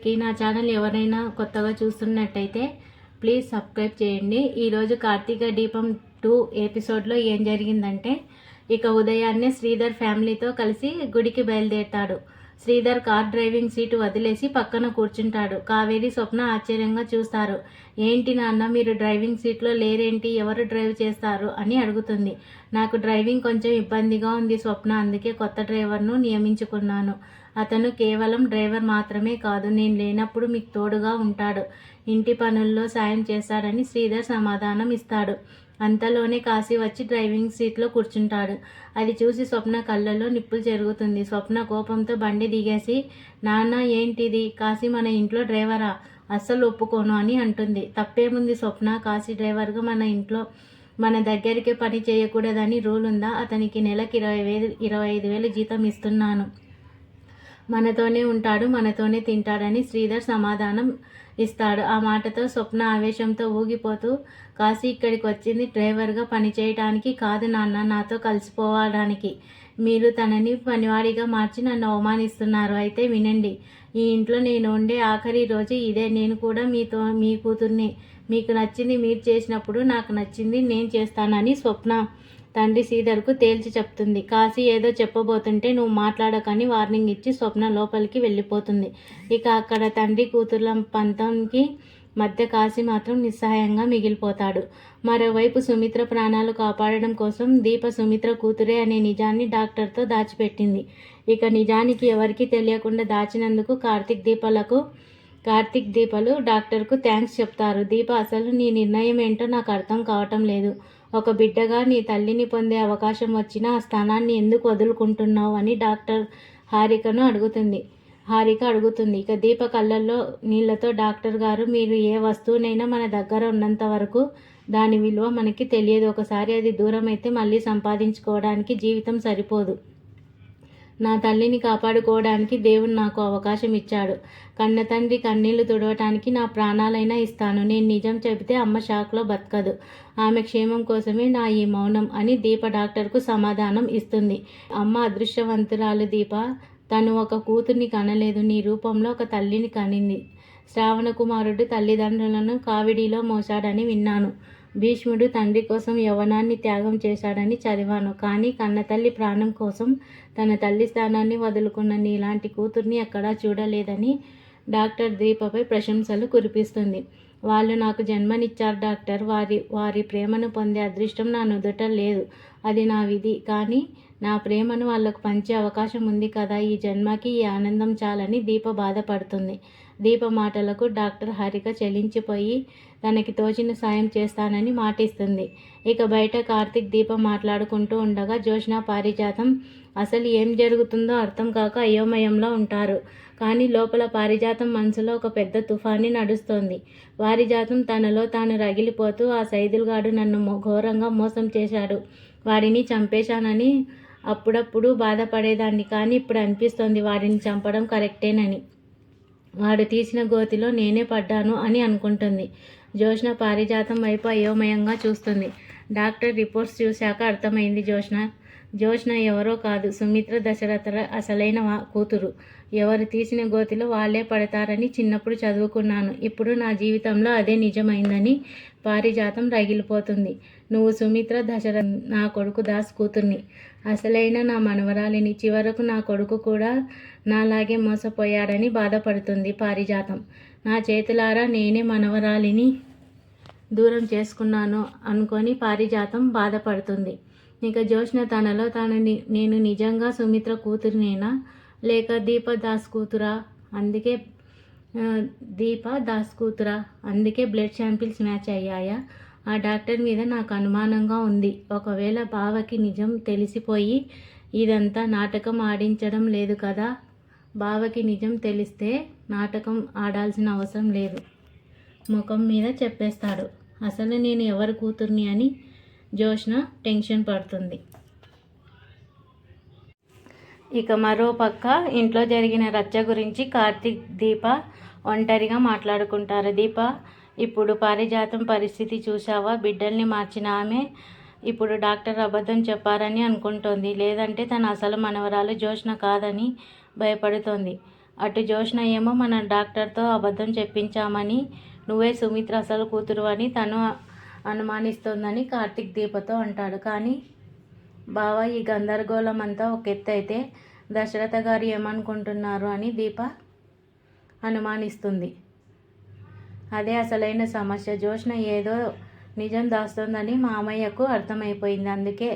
అందరికీ నా ఛానల్ ఎవరైనా కొత్తగా చూస్తున్నట్టయితే ప్లీజ్ సబ్స్క్రైబ్ చేయండి. ఈరోజు కార్తీక దీపం 2 ఎపిసోడ్లో ఏం జరిగిందంటే, ఇక ఉదయాన్నే శ్రీధర్ ఫ్యామిలీతో కలిసి గుడికి బయలుదేరుతాడు. శ్రీధర్ కార్ డ్రైవింగ్ సీటు వదిలేసి పక్కన కూర్చుంటాడు. కావేరి, స్వప్న ఆశ్చర్యంగా చూస్తారు. ఏంటి నాన్న, మీరు డ్రైవింగ్ సీట్లో లేరేంటి, ఎవరు డ్రైవ్ చేస్తారు అని అడుగుతుంది. నాకు డ్రైవింగ్ కొంచెం ఇబ్బందిగా ఉంది స్వప్న, అందుకే కొత్త డ్రైవర్ను నియమించుకున్నాను. అతను కేవలం డ్రైవర్ మాత్రమే కాదు, నేను లేనప్పుడు మీకు తోడుగా ఉంటాడు, ఇంటి పనుల్లో సాయం చేస్తాడని శ్రీధర్ సమాధానం ఇస్తాడు. అంతలోనే కాశీ వచ్చి డ్రైవింగ్ సీట్లో కూర్చుంటాడు. అది చూసి స్వప్న కళ్ళల్లో నిప్పులు చెరుగుతుంది. స్వప్న కోపంతో బండి దిగేసి, నాన్న ఏంటిది, కాశీ మన ఇంట్లో డ్రైవరా, అస్సలు ఒప్పుకోను అని అంటుంది. తప్పేముంది స్వప్న, కాశీ డ్రైవర్గా మన ఇంట్లో మన దగ్గరికి పని చేయకూడదని రూల్ ఉందా? అతనికి నెలకి 25,000 జీతం ఇస్తున్నాను, మనతోనే ఉంటాడు, మనతోనే తింటాడని శ్రీధర్ సమాధానం ఇస్తాడు. ఆ మాటతో స్వప్న ఆవేశంతో ఊగిపోతూ, కాశీ ఇక్కడికి వచ్చింది డ్రైవర్గా పనిచేయడానికి కాదు నాన్న, నాతో కలిసిపోవడానికి. మీరు తనని పనివాడిగా మార్చి నన్ను అవమానిస్తున్నారు. అయితే వినండి, ఈ ఇంట్లో నేను ఉండే ఆఖరి రోజు ఇదే. నేను కూడా మీ కూతుర్ని. మీకు నచ్చింది మీరు చేసినప్పుడు నాకు నచ్చింది నేను చేస్తానని స్వప్న తండ్రి శ్రీధర్కు తేల్చి చెప్తుంది. కాశీ ఏదో చెప్పబోతుంటే నువ్వు మాట్లాడకని వార్నింగ్ ఇచ్చి స్వప్న లోపలికి వెళ్ళిపోతుంది. ఇక అక్కడ తండ్రి కూతుర్ల పంతంకి మధ్య కాశీ మాత్రం నిస్సహాయంగా మిగిలిపోతాడు. మరోవైపు సుమిత్ర ప్రాణాలు కాపాడడం కోసం దీప సుమిత్ర కూతురే అనే నిజాన్ని డాక్టర్తో దాచిపెట్టింది. ఇక నిజానికి ఎవరికీ తెలియకుండా దాచినందుకు కార్తీక్ దీపలు డాక్టర్కు థ్యాంక్స్ చెప్తారు. దీప, అసలు నీ నిర్ణయం ఏంటో నాకు అర్థం కావటం లేదు. ఒక బిడ్డగా నీ తల్లిని పొందే అవకాశం వచ్చినా ఆ స్థానాన్ని ఎందుకు వదులుకుంటున్నావు అని డాక్టర్ హారిక అడుగుతుంది. ఇక దీప కళ్ళల్లో నీళ్లతో, డాక్టర్ గారు, మీరు ఏ వస్తువునైనా మన దగ్గర ఉన్నంత వరకు దాని విలువ మనకి తెలియదు. ఒకసారి అది దూరం అయితే మళ్ళీ సంపాదించుకోవడానికి జీవితం సరిపోదు. నా తల్లిని కాపాడుకోవడానికి దేవుడు నాకు అవకాశం ఇచ్చాడు. కన్న తండ్రి కన్నీళ్లు తుడవటానికి నా ప్రాణాలైనా ఇస్తాను. నేను నిజం చెబితే అమ్మ షాక్లో బతకదు. ఆమె క్షేమం కోసమే నా ఈ మౌనం అని దీప డాక్టర్కు సమాధానం ఇస్తుంది. అమ్మ అదృష్టవంతురాలు దీప, తను ఒక కూతుర్ని కనలేదు, నీ రూపంలో ఒక తల్లిని కనింది. శ్రావణ కుమారుడు తల్లిదండ్రులను కావిడిలో మోసాడని విన్నాను. భీష్ముడు తండ్రి కోసం యవ్వనాన్ని త్యాగం చేశాడని చదివాను. కానీ కన్నతల్లి ప్రాణం కోసం తన తల్లి స్థానాన్ని వదులుకున్న నీలాంటి కూతుర్ని ఎక్కడా చూడలేదని డాక్టర్ దీపపై ప్రశంసలు కురిపిస్తుంది. వాళ్ళు నాకు జన్మనిచ్చారు డాక్టర్. వారి ప్రేమను పొందే అదృష్టం నా నుదుట లేదు, అది నా విధి. కానీ నా ప్రేమను వాళ్ళకు పంచే అవకాశం ఉంది కదా, ఈ జన్మకి ఈ ఆనందం చాలని దీప బాధపడుతుంది. దీప మాటలకు డాక్టర్ హారిక చెల్లించిపోయి తనకి తోచిన సాయం చేస్తానని మాటిస్తుంది. ఇక బయట కార్తీక్ దీప మాట్లాడుకుంటూ ఉండగా జోష్న, పారిజాతం అసలు ఏం జరుగుతుందో అర్థం కాక అయోమయంలో ఉంటారు. కానీ లోపల పారిజాతం మనసులో ఒక పెద్ద తుఫాని నడుస్తోంది. పారిజాతం తనలో తాను రగిలిపోతూ, ఆ సైదుల్గాడు నన్ను ఘోరంగా మోసం చేశాడు, వాడిని చంపేశానని అప్పుడప్పుడు బాధపడేదాన్ని. కానీ ఇప్పుడు అనిపిస్తోంది వాడిని చంపడం కరెక్టేనని. వాడు తీసిన గోతిలో నేనే పడ్డాను అని అనుకుంటుంది. జోష్న పారిజాతం వైపు అయోమయంగా చూస్తుంది. డాక్టర్ రిపోర్ట్స్ చూశాక అర్థమైంది జోష్న ఎవరో కాదు, సుమిత్ర దశరథ అసలైన కూతురు. ఎవరు తీసిన గోతిలో వాళ్ళే పడతారని చిన్నప్పుడు చదువుకున్నాను. ఇప్పుడు నా జీవితంలో అదే నిజమైందని పారిజాతం రగిలిపోతుంది. నువ్వు సుమిత్ర దశరథ నా కొడుకు దాస్ కూతుర్ని, అసలైన నా మనవరాలిని. చివరకు నా కొడుకు కూడా నాలాగే మోసపోయాడని బాధపడుతుంది పారిజాతం. నా చేతులారా నేనే మనవరాలిని దూరం చేసుకున్నాను అనుకొని పారిజాతం బాధపడుతుంది. ఇక జోష్న తనలో తాను, నేను నిజంగా సుమిత్ర కూతురినేనా, లేక దీప దాస్ కూతురా, అందుకే బ్లడ్ శాంపిల్స్ మ్యాచ్ అయ్యాయా? ఆ డాక్టర్ మీద నాకు అనుమానంగా ఉంది. ఒకవేళ బావకి నిజం తెలిసిపోయి ఇదంతా నాటకం ఆడించడం లేదు కదా. బావకి నిజం తెలిస్తే నాటకం ఆడాల్సిన అవసరం లేదు, ముఖం మీద చెప్పేస్తాడు. అసలు నేను ఎవరి కూతుర్ని అని జోష్న టెన్షన్ పడుతుంది. ఇక మరో పక్క ఇంట్లో జరిగిన రచ్చ గురించి కార్తీక్, దీప ఒంటరిగా మాట్లాడుకుంటారు. దీప, ఇప్పుడు పారిజాతం పరిస్థితి చూసావా, బిడ్డల్ని మార్చిన ఆమె ఇప్పుడు డాక్టర్ అబద్ధం చెప్పారని అనుకుంటోంది. లేదంటే తన అసలు మనవరాలు జోష్న కాదని భయపడుతోంది. అటు జోష్న ఏమో మన డాక్టర్తో అబద్ధం చెప్పించామని, నువ్వే సుమిత్ర అసలు కూతురు అని తను అనుమానిస్తోందని కార్తీక్ దీపతో అంటాడు. కానీ బావ, ఈ గందరగోళం అంతా ఒక ఎత్తు అయితే దశరథ గారు ఏమనుకుంటున్నారు అని దీప అనుమానిస్తుంది. అదే అసలైన సమస్య. జోష్న ఏదో నిజం దాస్తోందని మామయ్యకు అర్థమైపోయింది. అందుకే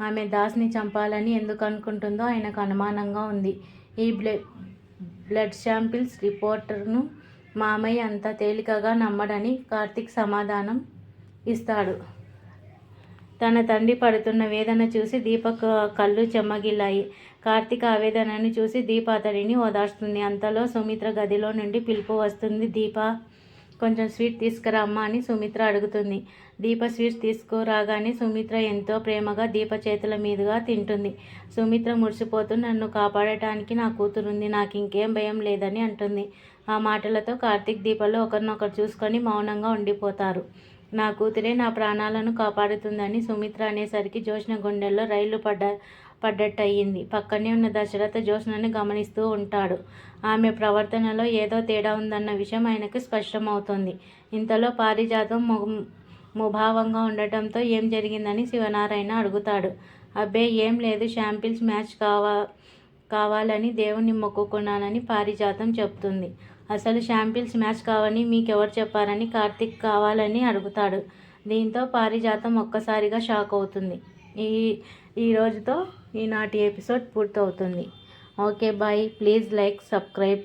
ఆమె దాస్ని చంపాలని ఎందుకు అనుకుంటుందో ఆయనకు అనుమానంగా ఉంది. ఈ బ్లడ్ శాంపిల్స్ రిపోర్టును మామయ్య అంత తేలికగా నమ్మడని కార్తీక్ సమాధానం ఇస్తాడు. తన తండ్రి పడుతున్న వేదన చూసి దీప కళ్ళు చెమ్మగిల్లాయి. కార్తీక్ ఆవేదనను చూసి దీప అతడిని ఓదార్స్తుంది. అంతలో సుమిత్ర గదిలో నుండి పిలుపు వస్తుంది. దీప, కొంచెం స్వీట్ తీసుకురా అమ్మా అని సుమిత్ర అడుగుతుంది. దీప స్వీట్స్ తీసుకురాగానే సుమిత్ర ఎంతో ప్రేమగా దీప చేతుల మీదుగా తింటుంది. సుమిత్ర మురిసిపోతూ, నన్ను కాపాడటానికి నా కూతురుంది, నాకు ఇంకేం భయం లేదని అంటుంది. ఆ మాటలతో కార్తీక్ దీపలో ఒకరినొకరు చూసుకొని మౌనంగా ఉండిపోతారు. నా కూతురే నా ప్రాణాలను కాపాడుతుందని సుమిత్ర అనేసరికి జోష్న గుండెల్లో రైళ్లు పడ్డట్టయింది. పక్కనే ఉన్న దశరథ జోష్నని గమనిస్తూ ఉంటాడు. ఆమె ప్రవర్తనలో ఏదో తేడా ఉందన్న విషయం ఆయనకు స్పష్టమవుతుంది. ఇంతలో పారిజాతం ముభావంగా ఉండటంతో ఏం జరిగిందని శివనారాయణ అడుగుతాడు. అబ్బే ఏం లేదు, శాంపిల్స్ మ్యాచ్ కావాలని దేవుణ్ణి మొక్కుకున్నానని పారిజాతం చెప్తుంది. అసలు శాంపిల్స్ మ్యాచ్ కావని మీకెవరు చెప్పారని కార్తీక్ కావాలని అడుగుతాడు. దీంతో పారిజాతం ఒక్కసారిగా షాక్ అవుతుంది. ఈ రోజుతో ఈనాటి ఎపిసోడ్ పూర్తవుతుంది. Okay bye. Please like, subscribe.